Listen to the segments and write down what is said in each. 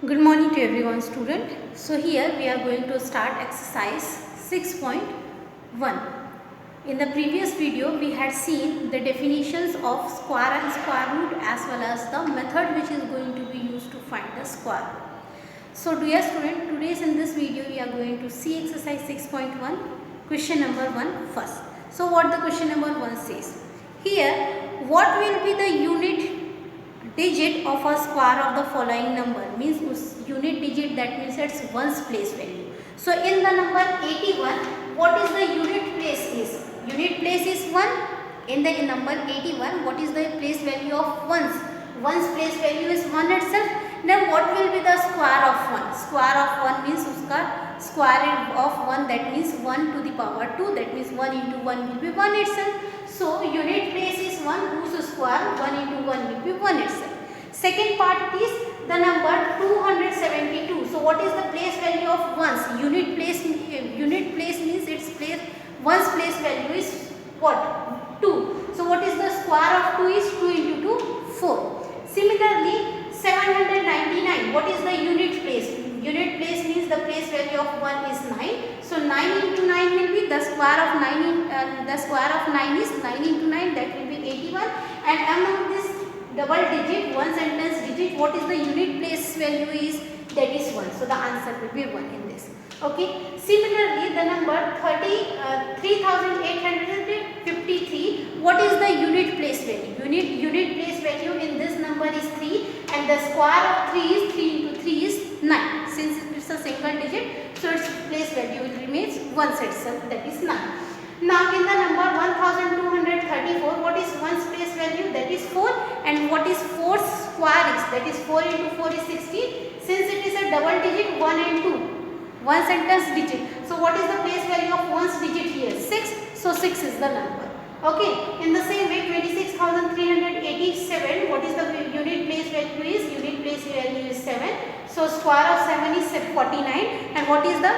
Good morning to everyone, student. So here we are going to start exercise 6.1. In the previous video we had seen the definitions of square and square root as well as the method which is going to be used to find the square root. So dear student, today in this video we are going to see exercise 6.1, question number 1 first. So what the question number 1 says? Here, what will be the unit digit of a square of the following number? Means unit digit, that means its ones place value. So in the number 81, what is the unit place is? Unit place is 1. In the number 81, what is the place value of ones? Ones place value is 1 itself. Then what will be the square of 1? Square of 1 means uska square of 1, that means 1 to the power 2, that means 1 into 1 will be 1 itself. So unit place is 1, whose square 1 into 1 will be 1 itself. Second part is the number 272. So what is the place value of ones? Unit place means its place, ones place value is what? 2. So what is the square of 2 is 2 into 2, 4. Similarly, 799. What is the unit place? Unit place means the place value of 1 is 9. So 9 into 9 will be the square of 9 the square of 9 is 9 into 9, that will be 81. And among this double digit, one sentence digit, what is the unit place value is? That is 1. So the answer will be 1 in this. Okay. Similarly, the number 3853. What is the unit place value? Unit place value in this number is 3, and the square of 3 is 3 into 3 is 9. Since it is a single digit, so its place value will remain once itself, that is 9. Now in the number 1234, what is one's place value? That is 4. And what is 4 square is? That is 4 into 4 is 16. Since it is a double digit, 1 and 2. One sentence digit. So what is the place value of one's digit here? 6. So 6 is the number. Okay. In the same way, 26,387. What is the unit place value is? Unit place value is 7. So square of 7 is 49. And what is the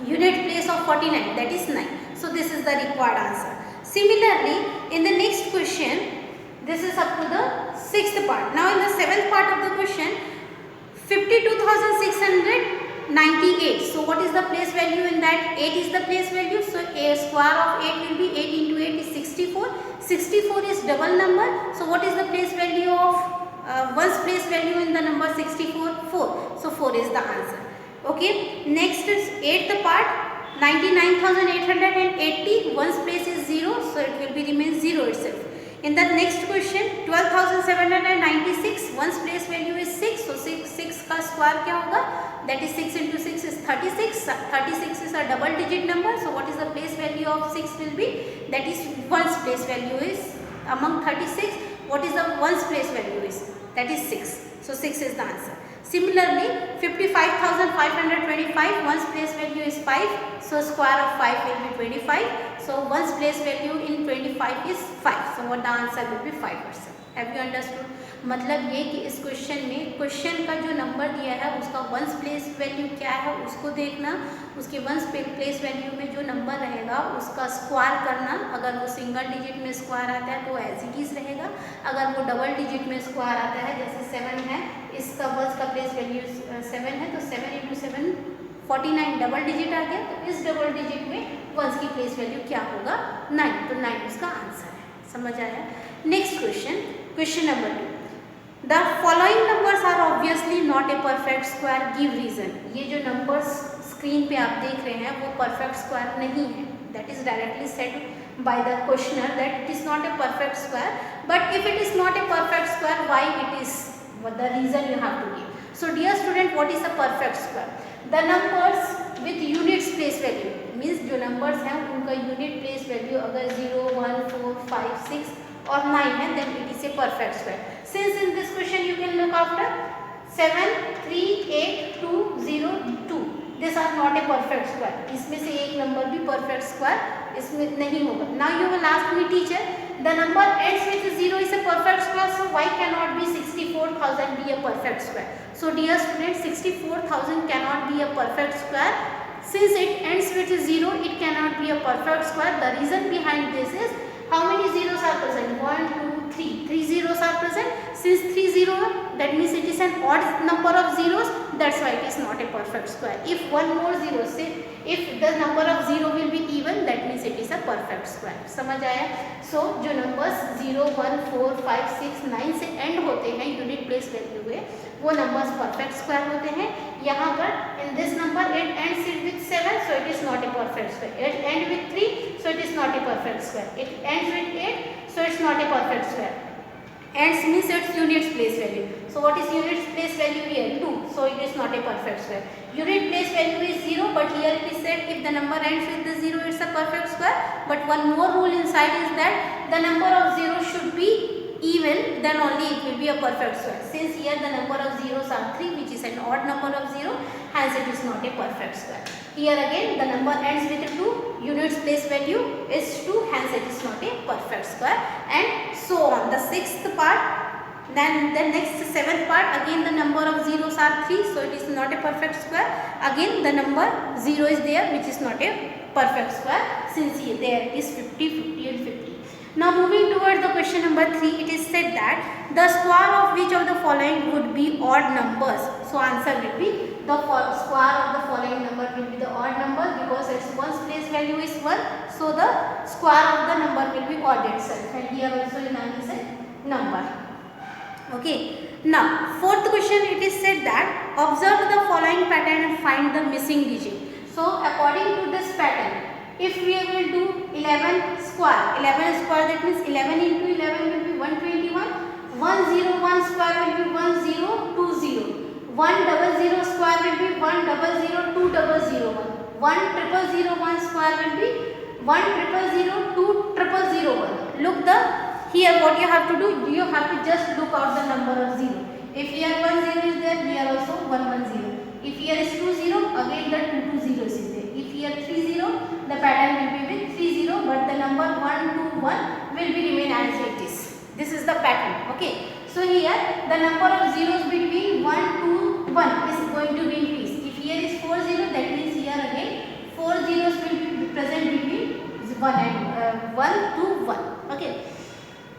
unit place of 49? That is 9. So this is the required answer. Similarly, in the next question, this is up to the 6th part. Now in the 7th part of the question, 52,698. So what is the place value in that? 8 is the place value. So a square of 8 will be 8 into 8 is 64. 64 is double number. So what is the place value of one's place value in the number 64? 4. So 4 is the answer. Okay. Next is 8th part. 99,880, one's place is 0, so it will be remain 0 itself. In the next question, 12,796, one's place value is 6, so 6 का square क्या होगा? That is 6 into 6 is 36. 36 is a double digit number, so what is the place value of 6 will be? That is one's place value is among 36. What is the one's place value is? That is 6. So 6 is the answer. Similarly, 55,525, one's place value is 5. So square of 5 will be 25. So one's place value in 25 is 5. So what the answer will be 5%. Have you understood? मतलब ये कि इस question में question का जो number दिया है उसका वंस प्लेस वैल्यू क्या है उसको देखना, उसके वंस प्लेस वैल्यू में जो नंबर रहेगा उसका स्क्वायर करना. अगर वो सिंगल डिजिट में स्क्वायर आता है तो एज इट इज रहेगा. अगर वो डबल डिजिट में स्क्वायर आता है, जैसे 7 है, इसका वंस का प्लेस वैल्यू 7 है, तो 7 into 7 49 डबल डिजिट आ गया. तो इस डबल डिजिट में वंस की प्लेस वैल्यू क्या होगा? 9. तो 9 उसका आंसर है. समझ आया? Next question, question number 2. The following numbers are obviously not a perfect square. Give reason. ये जो numbers स्क्रीन पे आप देख रहे हैं वो perfect square नहीं है. That is directly said by the questioner that it is not a perfect square. But if it is not a perfect square, why it is? What the reason you have to give. So dear student, what is a perfect square? The numbers with units place value means जो numbers हैं उनका unit place value अगर 0, 1, 4, 5, 6 और 9 है, then it is a perfect square. Since in this question you can look after 7, 3, 8, 2, 0, 2. These are not a perfect square. इसमें से एक number भी perfect square इसमें नहीं होगा. Now you will ask me, teacher, the number ends with 0 is a perfect square, so why cannot be 64,000 be a perfect square? So dear students, 64,000 cannot be a perfect square. Since it ends with 0, it cannot be a perfect square. The reason behind this is, how many zeros are present? 1, 2, 3. 3 zeros are present. Since 3 zeros that means it is an odd number of zeros, that's why it is not a perfect square. If one more zero, say if the number of zero will be even, that means it is a perfect square. समझ आया? So जो numbers 0, 1, 4, 5, 6, 9 से and होते हैं unit place value में, वो numbers perfect square होते हैं. यहाँ पर in this number it ends with 7, so it is not a perfect square. It ends with 3, so it is not a perfect square. It ends with 8, so it's not a perfect square. Ends means its units place value. So what is units place value here? 2. So it is not a perfect square. Unit place value is 0, but here it is said if the number ends with the 0, it's a perfect square. But one more rule inside is that the number of zeros should be even, then only it will be a perfect square. Since here the number of zeros are 3, which is an odd number of 0, hence it is not a perfect square. Here again the number ends with 2, units place value is 2, hence it is not a perfect square, and so on. The sixth part, then the next seventh part, again the number of zeros are 3, so it is not a perfect square. Again the number 0 is there, which is not a perfect square, since here there is 50, 50 and 50. Now moving towards the question number 3, it is said that the square of which of the following would be odd numbers. So answer will be the square of the following number will be the odd number, because its one's place value is 1. So the square of the number will be odd itself, and here also is a number. Okay. Now fourth question, it is said that observe the following pattern and find the missing digit. So according to this pattern, if we will do 11 square, that means 11 into 11 will be 121. 101 square will be 1020. 100 square will be 100201. 1001 square will be 10020001. Look the here what you have to do, you have to just look out the number of 0. If here 10 is there, here also 110. If here is 20, again the 2 zeros is there. If here 30, the pattern will be with 30, but the number 121 will be remain as it is. This is the pattern. Okay. So here the number of zeros between 1 to 1 is going to be increased. If here is 40, that means here again 4 zeros will be present between 1 and 1 to 1. Okay.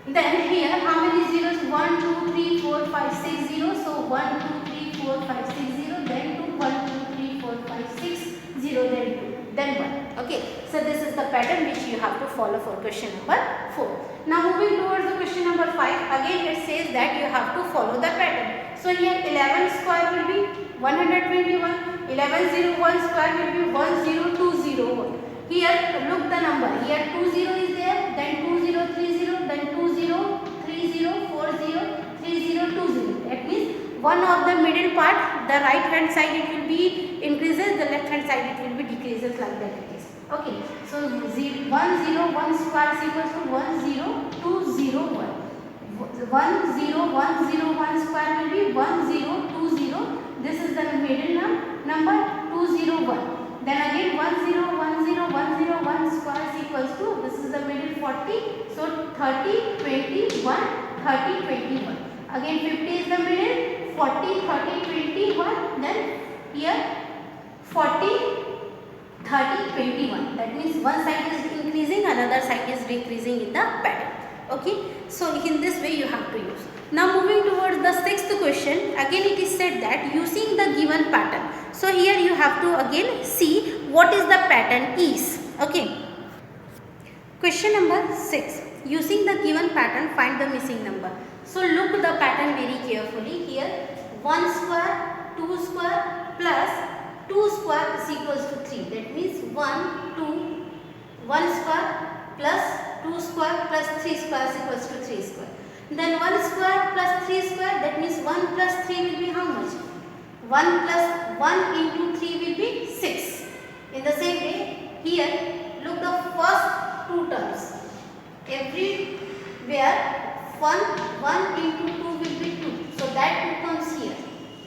Then here how many zeros? 1, 2, 3, 4, 5, 6 zeros. So 1, 2, 3, 4, 5, 6 0. Then 2, 1, 2, 3, 4, 5, 6 0. Then 2. Then 1. Okay. So this is the pattern which you have to follow for question number 4. Now moving towards the question number 5. Again it says that you have to follow the pattern. So here 11 square will be 121. 1101 square will be 10201. Here look the number. Here 20 is there. Then 2030. Then 203040 3020. That means one of the middle part, the right hand side it will be increases, the left hand side it will be decreases, like that it is. Okay. So 101 square is equals to 10201. 10101 square will be 1020. This is the middle number 201. Then again 10101001 square is equals to, this is the middle 40. So 30 21 30 21. Again 50 is the middle, 40 30 21. Then here 40 30 21. That means one side is increasing, another side is decreasing in the pattern. Okay. So in this way you have to use. Now moving towards the sixth question, again it is said that using the given pattern. So here you have to again see what is the pattern is. Okay. Question number 6. Using the given pattern, find the missing number. So look the pattern very carefully. Here 1 square, 2 square plus 2 square is equals to 3. That means 1 2 1 square plus 2 square plus 3 square is equals to 3 square. Then 1 square plus 3 square, that means 1 plus 3 will be how much? 1 plus 1 into 3 will be 6. In the same way, here look the first two terms. Everywhere 1 into 2 will be 2. So that 2 comes here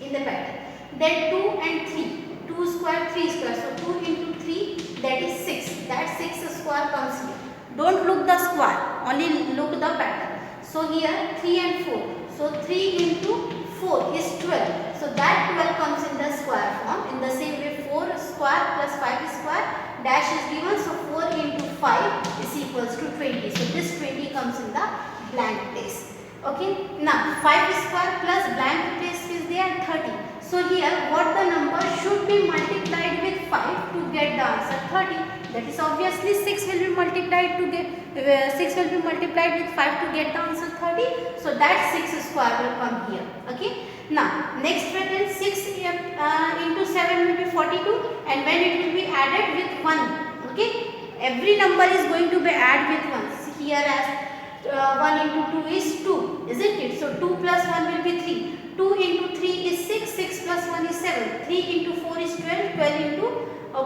in the pattern. Then 2 and 3. 2 square, 3 square. So 2 into 3, that is 6. That 6 square comes here. Don't look the square, only look the pattern. So here 3 and 4. So 3 into 4 is 12. So that 12 comes in the square form. In the same way 4 square plus 5 square dash is given. So 4 into 5 is equals to 20. So this 20 comes in the blank place. Okay. Now 5 square plus blank place is there 30. So here what the number should be multiplied with 5 to get the answer 30. That is obviously 6 will be multiplied to get 6 will be multiplied with 5 to get the answer 30. So that 6 square will come here. Okay. Now next pattern, 6 into 7 will be 42, and when it will be added with 1. Okay. Every number is going to be added with 1. So here as 1 into 2 is 2, isn't it? So 2 plus 1 will be 3. 2 into 3 is 6. 6 plus 1 is 7. 3 into 4 is 12. 12 into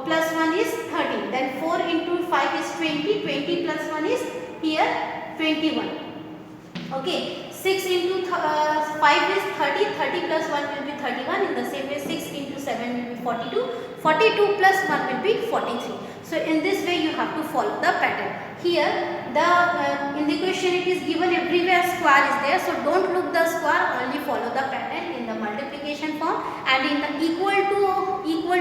plus 1 is 13. Then 4 into 5 is 20. 20 plus 1 is here 21. Okay. 6 into 5 is 30. 30 plus 1 will be 31. In the same way 6 into 7 will be 42. 42 plus 1 will be 43. So in this way you have to follow the pattern. Here the in the question it is given everywhere square is there. So don't look the square, only follow the pattern in the multiplication form, and in the equal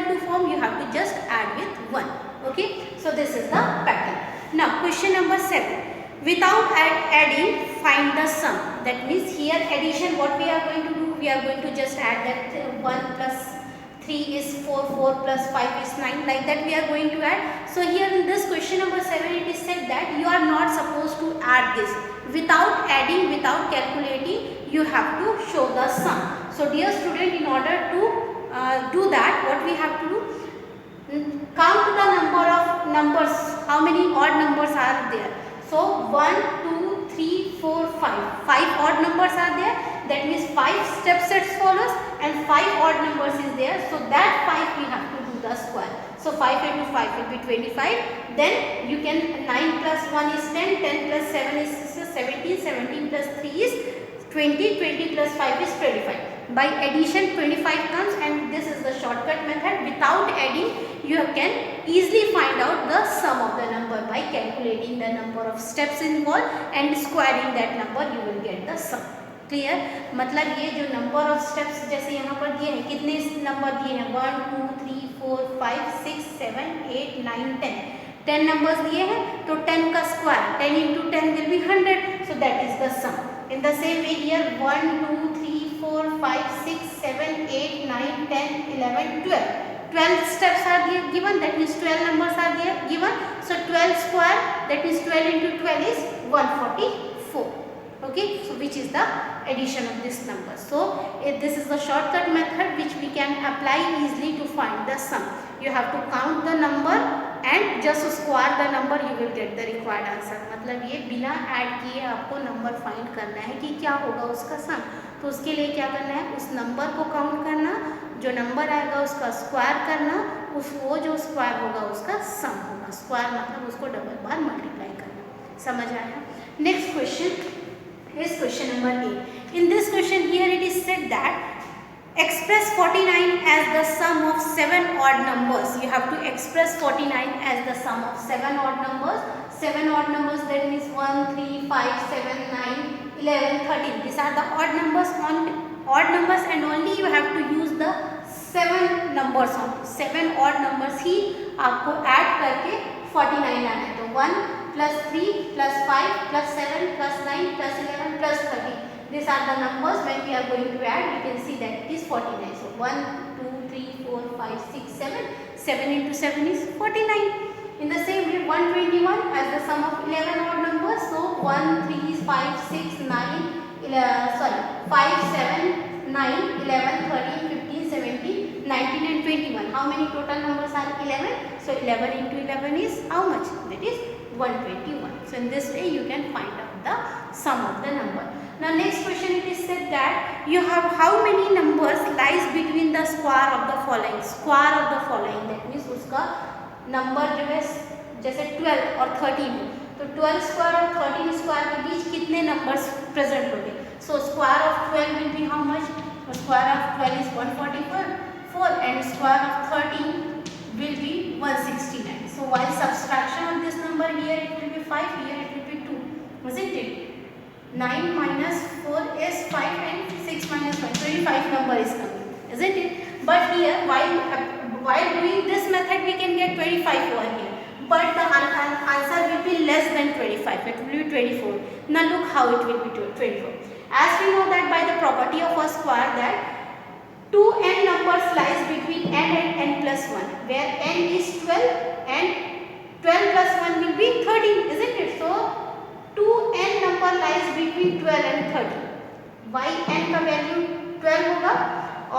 to form you have to just add with 1. Okay. So this is the pattern. Now question number 7. Without adding, find the sum. That means here addition, what we are going to do? We are going to just add that 1 plus 3 is 4, 4 plus 5 is 9, like that we are going to add. So here in this question number 7 it is said that you are not supposed to add this. Without adding, without calculating, you have to show the sum. So dear student, in order to do that, what we have to do? Count the number of numbers, how many odd numbers are there. So 1, 2, 3, 4, 5. 5 odd numbers are there. That means 5 step sets follows and 5 odd numbers is there. So that 5 we have to do the square. So 5 into 5 will be 25. Then you can 9 plus 1 is 10. 10 plus 7 is 17. 17 plus 3 is 20. 20 plus 5 is 25. By addition 25 comes, and this is the shortcut method. Without adding you can easily find out the sum of the number by calculating the number of steps involved and squaring that number, you will get the sum. Clear? मतलब ये जो number of steps जैसे यहाँ पर दिए हैं, कितने number दिए हैं? 1 2 3 4 5 6 7 8 9 10. 10 नंबर्स दिए हैं, तो 10 का square 10 into 10 will be 100. So that is the sum. In the same way here 1 2 3 4 5 6 7 8 9 10 11 12. 12 steps are given, that means 12 numbers are given. So 12 square, that means 12 into 12 is 144. Okay, so which is the addition of this number. So this is the shortcut method which we can apply easily to find the sum. You have to count the number and just square the number, you will get the required answer. मतलब ये बिना add किए आपको number find करना है कि क्या होगा उसका सम. तो उसके लिए क्या करना है? उस नंबर को काउंट करना, जो नंबर आएगा उसका स्क्वायर करना, वो जो स्क्वायर होगा उसका सम होगा. स्क्वायर मतलब उसको डबल बार मल्टीप्लाई करना. समझ आया? Next question is question number 8. In this question here it is said that express 49 as the sum of 7 odd numbers. You have to express 49 as the sum of 7 odd numbers. 7 odd numbers, that means 1 3 5 7 9 11 13. These are the odd numbers. On odd numbers and only you have to use the 7 numbers only. 7 odd numbers ही आपको add करके 49 आना है. तो 1 plus 3 plus 5 plus 7 plus 9 plus 11 plus 13. These are the numbers. When we are going to add, you can see that it is 49. So 1 2 3 4 5 6 7. 7 into 7 is 49. In the same way 121 as the sum of 11 odd numbers. So 1 3 5 6 9 5 7 9 11 13 15 17 19 and 21. How many total numbers are 11? So 11 into 11 is how much? That is 121. So in this way you can find out the sum of the number. Now next question it is said that you have how many numbers lies between the square of the following. Square of the following, that means उसका number जो है जैसे 12 और 13 है, तो 12 square और 13 square के बीच कितने नंबर्स प्रेजेंट होंगे. So square of 12 will be how much? Square of 12 is 144 and square of 13 will be 169. So while subtraction of this number, here it will be 5, here it will be 2, isn't it? 9 minus 4 is 5 and 6 minus 5, 25 number is coming, isn't it? But here while doing this method we can get 25 over here, but the answer will be less than 25, it will be 24. Now look how it will be 24. As we know that by the property of a square that two n numbers lies between n and n plus 1, where n is 12 and 12 plus 1 will be 13, isn't it? So 2n number lies between 12 and 13. Why n का value 12 होगा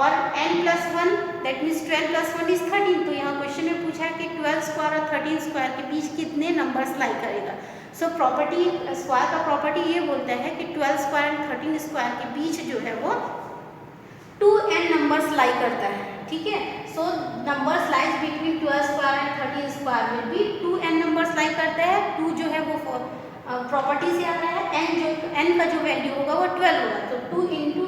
और n plus 1 that means 12 plus 1 is 13. तो यहाँ question में पूछा है कि 12 square और 13 स्क्वायर के बीच कितने नंबर्स लाई करेगा. सो प्रॉपर्टी स्क्वायर का प्रॉपर्टी ये बोलता है कि 12 स्क्वायर एंड 13 स्क्वायर के बीच जो है वो 2n नंबर्स लाई करता है. ठीक है. So numbers lies between 12 square and 13 square will be 2n numbers lie करता है. 2 जो है वो प्रॉपर्टी से आता है. n का जो वैल्यू होगा वो 12 होगा. तो 2 into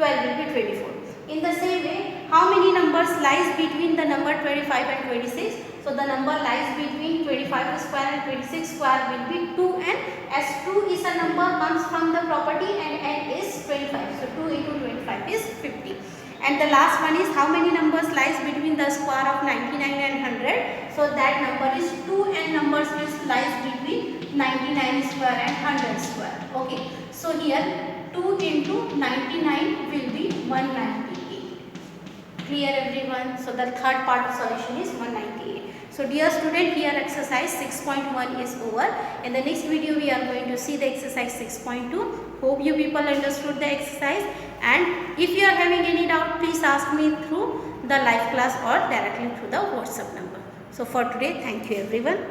12 will be 24. In the same way, how many numbers lies between the number 25 and 26? So the number lies between 25 square and 26 square will be 2n, as 2 is a number comes from the property and n is 25. So 2 into 25 is 50. And the last one is how many numbers lies between the square of 99 and 100? So that number is 2n numbers which lies between 99 square and 100 square. Okay. So here 2 into 99 will be 198. Clear everyone? So the third part of solution is 198. So dear student, here exercise 6.1 is over. In the next video we are going to see the exercise 6.2. Hope you people understood the exercise, and if you are having any doubt, please ask me through the live class or directly through the WhatsApp number. So for today, thank you everyone.